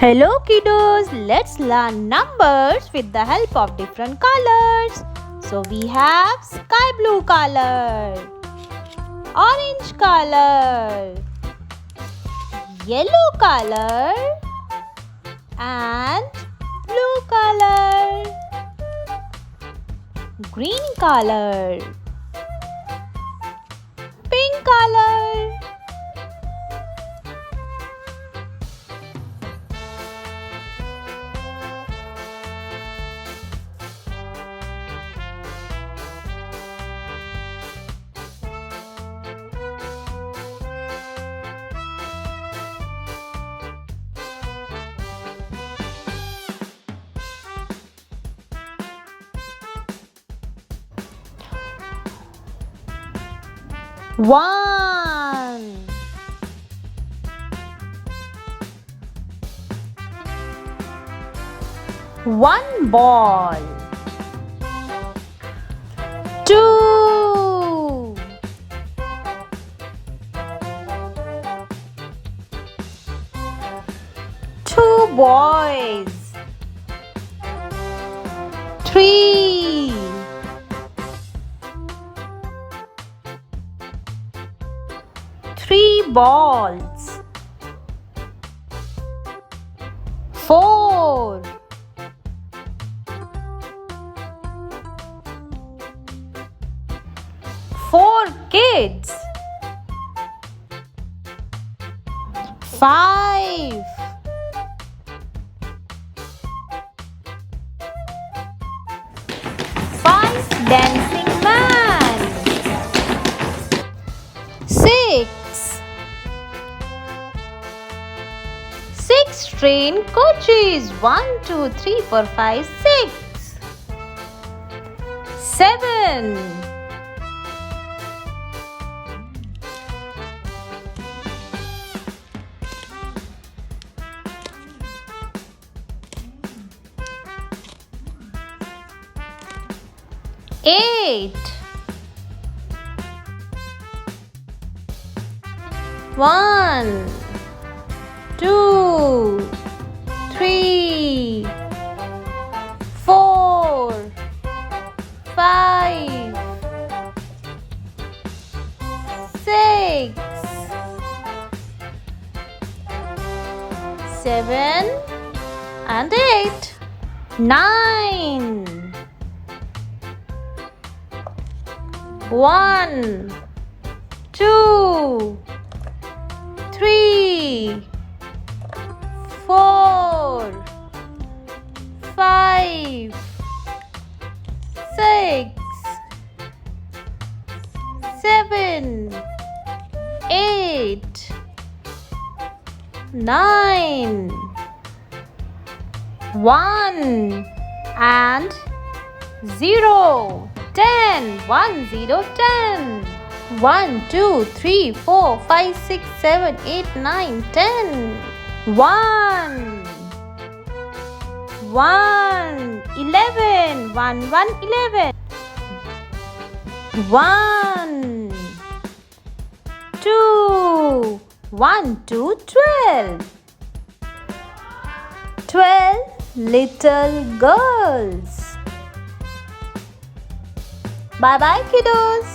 Hello kiddos, let's learn numbers with the help of different colors. So we have sky blue color, orange color, yellow color and blue color, green color, pink color. One, one ball. Two, two boys. Three, three balls. Four, four kids. Five, five dancing man. Six, six train coaches. 1, 2, 3, 4, 5, 6. Seven, eight. 1, 2, 3, 4, 5, 6, 7 and 8. 9. 1, 2, 3, 4, 5, 6, 7, 8, 9. 1 and 0. 10. 1, 0, 10. 1, 2, 3, 4, 5, 6, 7, 8, 9, 10. 1, 1, 11. 1, 1, 11. 1, 2, 1, 2, 12. 12 little girls. Bye bye kiddos.